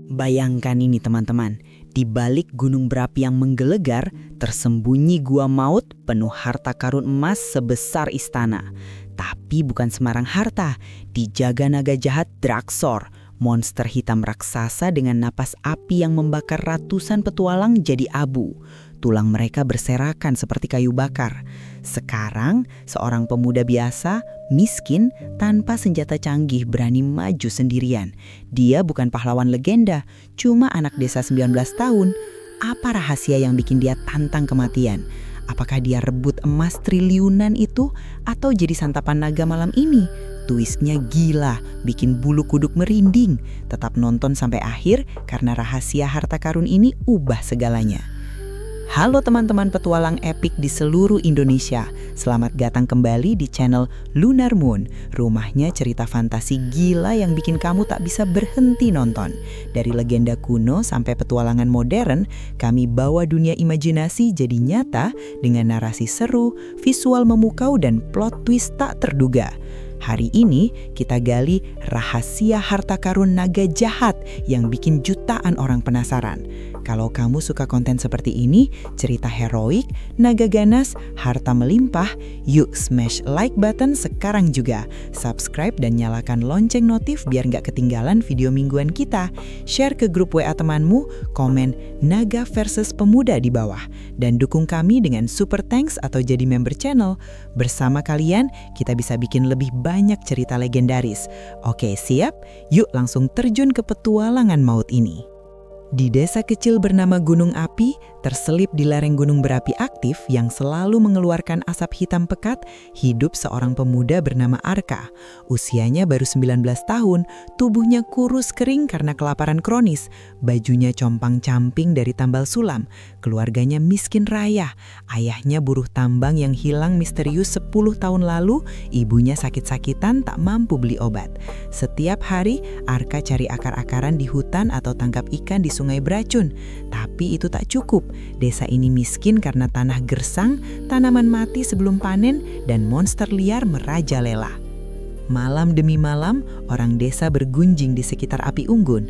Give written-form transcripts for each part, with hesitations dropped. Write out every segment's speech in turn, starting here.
Bayangkan ini teman-teman, di balik gunung berapi yang menggelegar, tersembunyi gua maut penuh harta karun emas sebesar istana. Tapi bukan sembarang harta, dijaga naga jahat Draksor, monster hitam raksasa dengan napas api yang membakar ratusan petualang jadi abu. Tulang mereka berserakan seperti kayu bakar. Sekarang, seorang pemuda biasa, miskin, tanpa senjata canggih berani maju sendirian. Dia bukan pahlawan legenda, cuma anak desa 19 tahun. Apa rahasia yang bikin dia tantang kematian? Apakah dia rebut emas triliunan itu atau jadi santapan naga malam ini? Twistnya gila, bikin bulu kuduk merinding. Tetap nonton sampai akhir karena rahasia harta karun ini ubah segalanya. Halo teman-teman petualang epik di seluruh Indonesia. Selamat datang kembali di channel Lunar Moon. Rumahnya cerita fantasi gila yang bikin kamu tak bisa berhenti nonton. Dari legenda kuno sampai petualangan modern, kami bawa dunia imajinasi jadi nyata dengan narasi seru, visual memukau dan plot twist tak terduga. Hari ini kita gali rahasia harta karun naga jahat yang bikin jutaan orang penasaran. Kalau kamu suka konten seperti ini, cerita heroik, naga ganas, harta melimpah, yuk smash like button sekarang juga. Subscribe dan nyalakan lonceng notif biar nggak ketinggalan video mingguan kita. Share ke grup WA temanmu, komen naga versus pemuda di bawah. Dan dukung kami dengan super thanks atau jadi member channel. Bersama kalian, kita bisa bikin lebih banyak cerita legendaris. Oke, siap? Yuk langsung terjun ke petualangan maut ini. Di desa kecil bernama Gunung Api, terselip di lereng gunung berapi aktif yang selalu mengeluarkan asap hitam pekat, hidup seorang pemuda bernama Arka. Usianya baru 19 tahun, tubuhnya kurus kering karena kelaparan kronis, bajunya compang-camping dari tambal sulam, keluarganya miskin raya, ayahnya buruh tambang yang hilang misterius 10 tahun lalu, ibunya sakit-sakitan tak mampu beli obat. Setiap hari, Arka cari akar-akaran di hutan atau tangkap ikan di sungai beracun. Tapi itu tak cukup. Desa ini miskin karena tanah gersang, tanaman mati sebelum panen, dan monster liar merajalela. Malam demi malam, orang desa bergunjing di sekitar api unggun.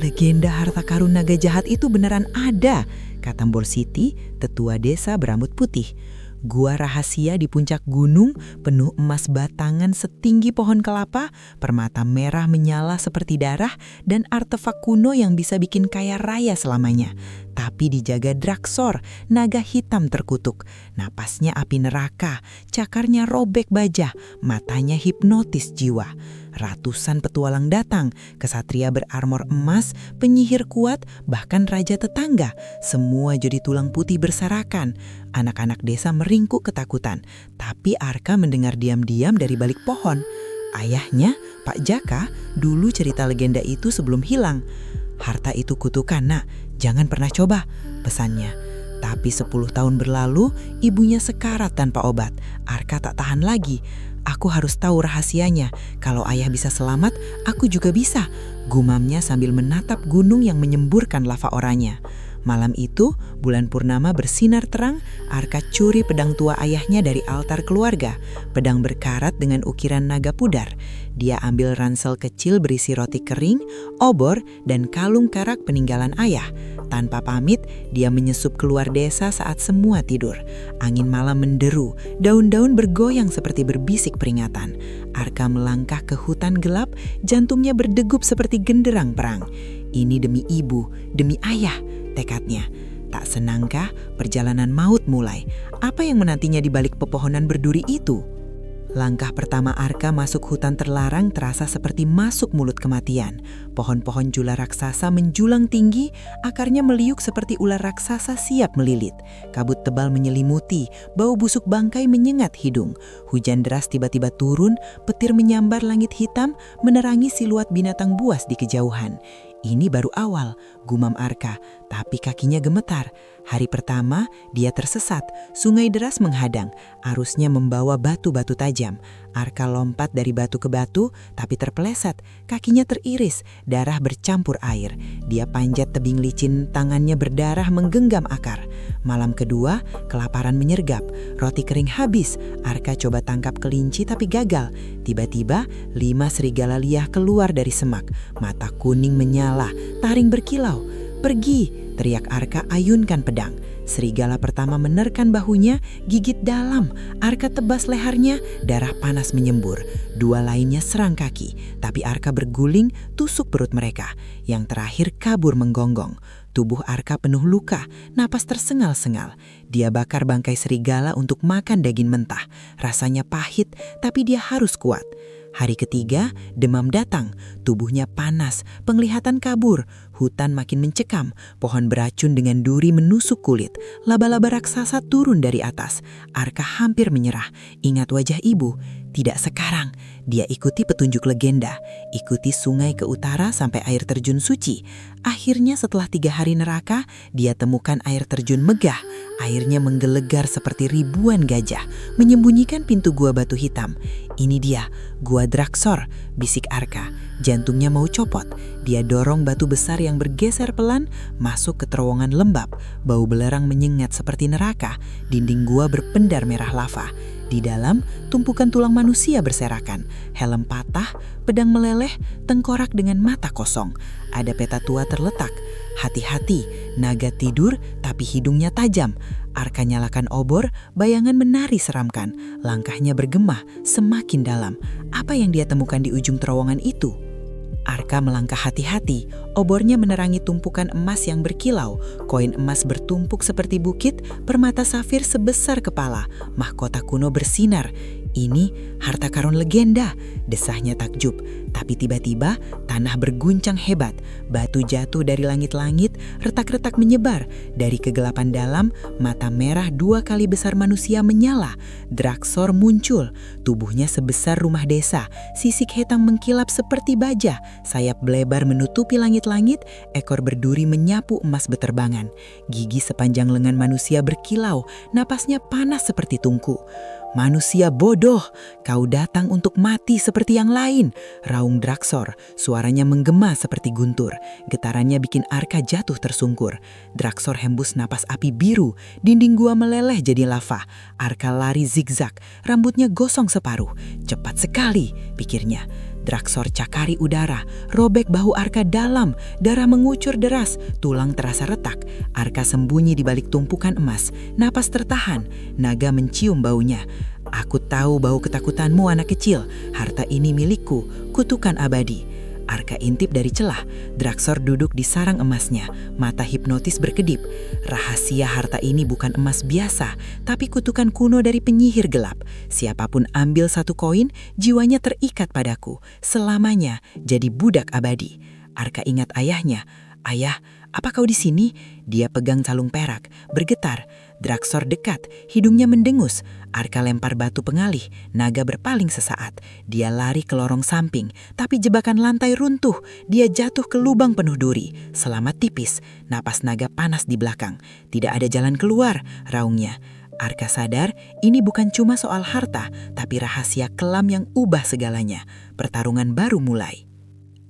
Legenda harta karun naga jahat itu beneran ada, kata Mbor Siti, tetua desa berambut putih. Gua rahasia di puncak gunung, penuh emas batangan setinggi pohon kelapa, permata merah menyala seperti darah, dan artefak kuno yang bisa bikin kaya raya selamanya. Tapi dijaga Draksor, naga hitam terkutuk. Napasnya api neraka, cakarnya robek baja, matanya hipnotis jiwa. Ratusan petualang datang, kesatria berarmor emas, penyihir kuat, bahkan raja tetangga. Semua jadi tulang putih berserakan. Anak-anak desa meringkuk ketakutan, tapi Arka mendengar diam-diam dari balik pohon. Ayahnya, Pak Jaka, dulu cerita legenda itu sebelum hilang. Harta itu kutukan, nak, jangan pernah coba, pesannya. Tapi 10 tahun berlalu, ibunya sekarat tanpa obat. Arka tak tahan lagi. Aku harus tahu rahasianya. Kalau ayah bisa selamat, aku juga bisa, gumamnya sambil menatap gunung yang menyemburkan lava oranye. Malam itu, bulan purnama bersinar terang, Arka curi pedang tua ayahnya dari altar keluarga. Pedang berkarat dengan ukiran naga pudar. Dia ambil ransel kecil berisi roti kering, obor, dan kalung karak peninggalan ayah. Tanpa pamit, dia menyesup keluar desa saat semua tidur. Angin malam menderu, daun-daun bergoyang seperti berbisik peringatan. Arka melangkah ke hutan gelap, jantungnya berdegup seperti genderang perang. Ini demi ibu, demi ayah, tekadnya. Tak senangkah perjalanan maut mulai. Apa yang menantinya di balik pepohonan berduri itu? Langkah pertama Arka masuk hutan terlarang terasa seperti masuk mulut kematian. Pohon-pohon jula raksasa menjulang tinggi, akarnya meliuk seperti ular raksasa siap melilit. Kabut tebal menyelimuti, bau busuk bangkai menyengat hidung. Hujan deras tiba-tiba turun, petir menyambar langit hitam, menerangi siluet binatang buas di kejauhan. Ini baru awal, gumam Arka, tapi kakinya gemetar. Hari pertama, dia tersesat. Sungai deras menghadang, arusnya membawa batu-batu tajam. Arka lompat dari batu ke batu, tapi terpeleset. Kakinya teriris, darah bercampur air. Dia panjat tebing licin, tangannya berdarah menggenggam akar. Malam kedua, kelaparan menyergap. Roti kering habis. Arka coba tangkap kelinci tapi gagal. Tiba-tiba, 5 serigala liar keluar dari semak. Mata kuning menyala, taring berkilau. "Pergi!" teriak Arka ayunkan pedang. Serigala pertama menerkan bahunya, gigit dalam. Arka tebas lehernya, darah panas menyembur. 2 lainnya serang kaki, tapi Arka berguling, tusuk perut mereka. Yang terakhir kabur menggonggong. Tubuh Arka penuh luka, napas tersengal-sengal. Dia bakar bangkai serigala untuk makan daging mentah. Rasanya pahit, tapi dia harus kuat. Hari ketiga, demam datang, tubuhnya panas, penglihatan kabur, hutan makin mencekam, pohon beracun dengan duri menusuk kulit, laba-laba raksasa turun dari atas. Arka hampir menyerah, ingat wajah ibu. Tidak sekarang, dia ikuti petunjuk legenda, ikuti sungai ke utara sampai air terjun suci. Akhirnya setelah 3 hari neraka, dia temukan air terjun megah. Airnya menggelegar seperti ribuan gajah, menyembunyikan pintu gua batu hitam. "Ini dia, gua Draksor," bisik Arka. Jantungnya mau copot. Dia dorong batu besar yang bergeser pelan masuk ke terowongan lembab. Bau belerang menyengat seperti neraka. Dinding gua berpendar merah lava. Di dalam, tumpukan tulang manusia berserakan. Helm patah, pedang meleleh, tengkorak dengan mata kosong. Ada peta tua terletak. Hati-hati, naga tidur tapi hidungnya tajam. Arka nyalakan obor, bayangan menari seramkan. Langkahnya bergema, semakin dalam. Apa yang dia temukan di ujung terowongan itu? Arka melangkah hati-hati, obornya menerangi tumpukan emas yang berkilau. Koin emas bertumpuk seperti bukit, permata safir sebesar kepala, mahkota kuno bersinar. "Ini harta karun legenda," desahnya takjub. Tapi tiba-tiba tanah berguncang hebat, batu jatuh dari langit-langit, retak-retak menyebar. Dari kegelapan dalam, mata merah 2 kali besar manusia menyala. Draksor muncul, tubuhnya sebesar rumah desa, sisik hitam mengkilap seperti baja, sayap belebar menutupi langit-langit, ekor berduri menyapu emas beterbangan. Gigi sepanjang lengan manusia berkilau, napasnya panas seperti tungku. "Manusia bodoh, kau datang untuk mati seperti yang lain," raung Draksor. Suaranya menggema seperti guntur. Getarannya bikin Arka jatuh tersungkur. Draksor hembus napas api biru, dinding gua meleleh jadi lava. Arka lari zigzag, rambutnya gosong separuh. Cepat sekali, pikirnya. Draksor cakari udara, robek bahu Arka dalam, darah mengucur deras, tulang terasa retak. Arka sembunyi di balik tumpukan emas, napas tertahan, naga mencium baunya. "Aku tahu bau ketakutanmu anak kecil, harta ini milikku, kutukan abadi." Arka intip dari celah. Draksor duduk di sarang emasnya, mata hipnotis berkedip. "Rahasia harta ini bukan emas biasa, tapi kutukan kuno dari penyihir gelap. Siapapun ambil 1 koin, jiwanya terikat padaku, selamanya jadi budak abadi." Arka ingat ayahnya. "Ayah, apa kau di sini?" Dia pegang calung perak, bergetar. Draksor dekat, hidungnya mendengus. Arka lempar batu pengalih, naga berpaling sesaat. Dia lari ke lorong samping, tapi jebakan lantai runtuh. Dia jatuh ke lubang penuh duri. Selamat tipis, napas naga panas di belakang. "Tidak ada jalan keluar," raungnya. Arka sadar ini bukan cuma soal harta, tapi rahasia kelam yang ubah segalanya. Pertarungan baru mulai.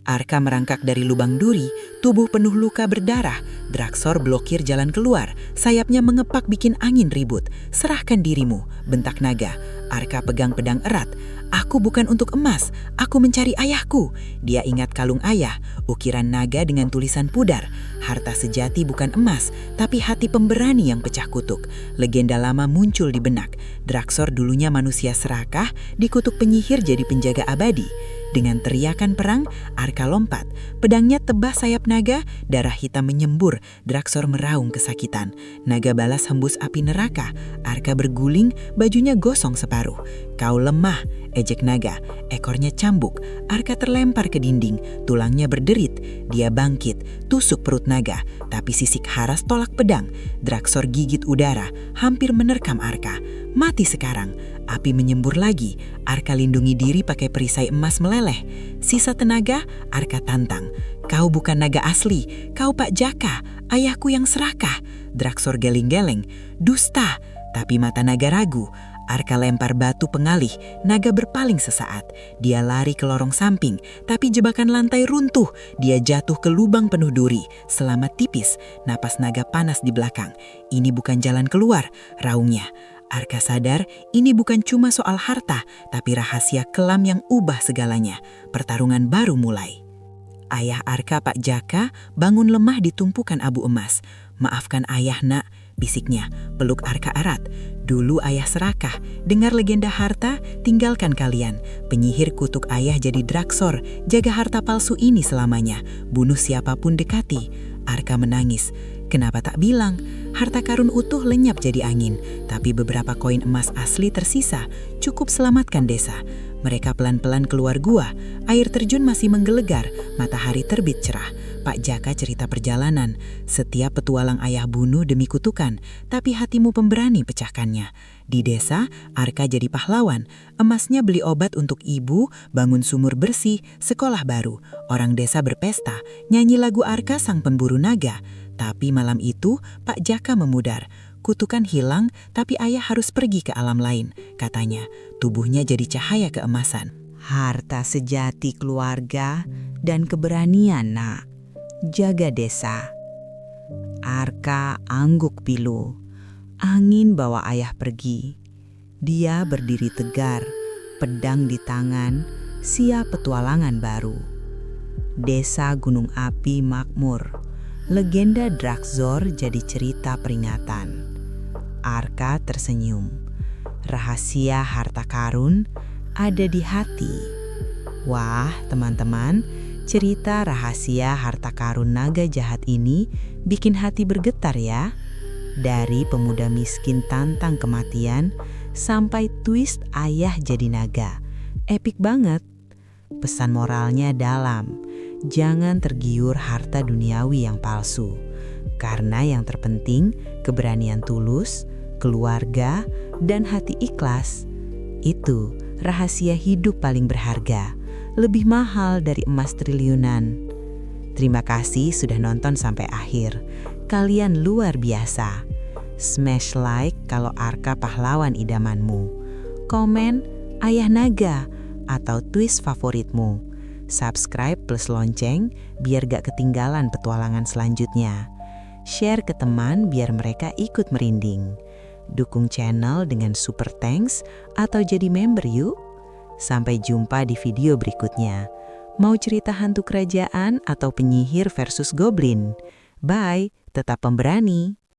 Arka merangkak dari lubang duri, tubuh penuh luka berdarah. Draksor blokir jalan keluar, sayapnya mengepak bikin angin ribut. "Serahkan dirimu," bentak naga. Arka pegang pedang erat. "Aku bukan untuk emas, aku mencari ayahku." Dia ingat kalung ayah, ukiran naga dengan tulisan pudar. Harta sejati bukan emas, tapi hati pemberani yang pecah kutuk. Legenda lama muncul di benak. Draksor dulunya manusia serakah, dikutuk penyihir jadi penjaga abadi. Dengan teriakan perang, Arka lompat. Pedangnya tebas sayap naga, darah hitam menyembur. Draksor meraung kesakitan. Naga balas hembus api neraka. Arka berguling, bajunya gosong separuh. "Kau lemah," ejek naga. Ekornya cambuk. Arka terlempar ke dinding, tulangnya berderit. Dia bangkit, tusuk perut naga, tapi sisik haras tolak pedang. Draksor gigit udara, hampir menerkam Arka. "Mati sekarang." Api menyembur lagi. Arka lindungi diri pakai perisai emas meleleh. Sisa tenaga, Arka tantang. Kau bukan naga asli, kau Pak Jaka, ayahku yang serakah. Draksor geleng-geleng, dusta, tapi mata naga ragu. Arka lempar batu pengalih, naga berpaling sesaat. Dia lari ke lorong samping, tapi jebakan lantai runtuh. Dia jatuh ke lubang penuh duri. Selamat tipis, napas naga panas di belakang. Ini bukan jalan keluar, raungnya. Arka sadar ini bukan cuma soal harta, tapi rahasia kelam yang ubah segalanya. Pertarungan baru mulai. Ayah Arka, Pak Jaka, bangun lemah di tumpukan abu emas. "Maafkan ayah, nak," bisiknya, peluk Arka erat. "Dulu ayah serakah, dengar legenda harta, tinggalkan kalian. Penyihir kutuk ayah jadi Draksor, jaga harta palsu ini selamanya, bunuh siapapun dekati." Arka menangis. Kenapa tak bilang? Harta karun utuh lenyap jadi angin, tapi beberapa koin emas asli tersisa, cukup selamatkan desa. Mereka pelan-pelan keluar gua, air terjun masih menggelegar, matahari terbit cerah. Pak Jaka cerita perjalanan, setiap petualang ayah bunuh demi kutukan, tapi hatimu pemberani pecahkannya. Di desa, Arka jadi pahlawan, emasnya beli obat untuk ibu, bangun sumur bersih, sekolah baru. Orang desa berpesta, nyanyi lagu Arka sang pemburu naga. Tapi malam itu, Pak Jaka memudar. Kutukan hilang, tapi ayah harus pergi ke alam lain, katanya. Tubuhnya jadi cahaya keemasan. Harta sejati keluarga dan keberanian, nak. Jaga desa. Arka angguk pilu. Angin bawa ayah pergi. Dia berdiri tegar, pedang di tangan, siap petualangan baru. Desa Gunung Api makmur. Legenda Draksor jadi cerita peringatan. Arka tersenyum. Rahasia harta karun ada di hati. Wah, teman-teman, cerita rahasia harta karun naga jahat ini bikin hati bergetar ya. Dari pemuda miskin tantang kematian sampai twist ayah jadi naga. Epik banget. Pesan moralnya dalam. Jangan tergiur harta duniawi yang palsu. Karena yang terpenting keberanian tulus, keluarga, dan hati ikhlas. Itu rahasia hidup paling berharga, lebih mahal dari emas triliunan. Terima kasih sudah nonton sampai akhir. Kalian luar biasa. Smash like kalau Arka pahlawan idamanmu. Komen ayah naga atau twist favoritmu. Subscribe plus lonceng biar gak ketinggalan petualangan selanjutnya. Share ke teman biar mereka ikut merinding. Dukung channel dengan super thanks atau jadi member yuk. Sampai jumpa di video berikutnya. Mau cerita hantu kerajaan atau penyihir versus goblin? Bye, tetap pemberani.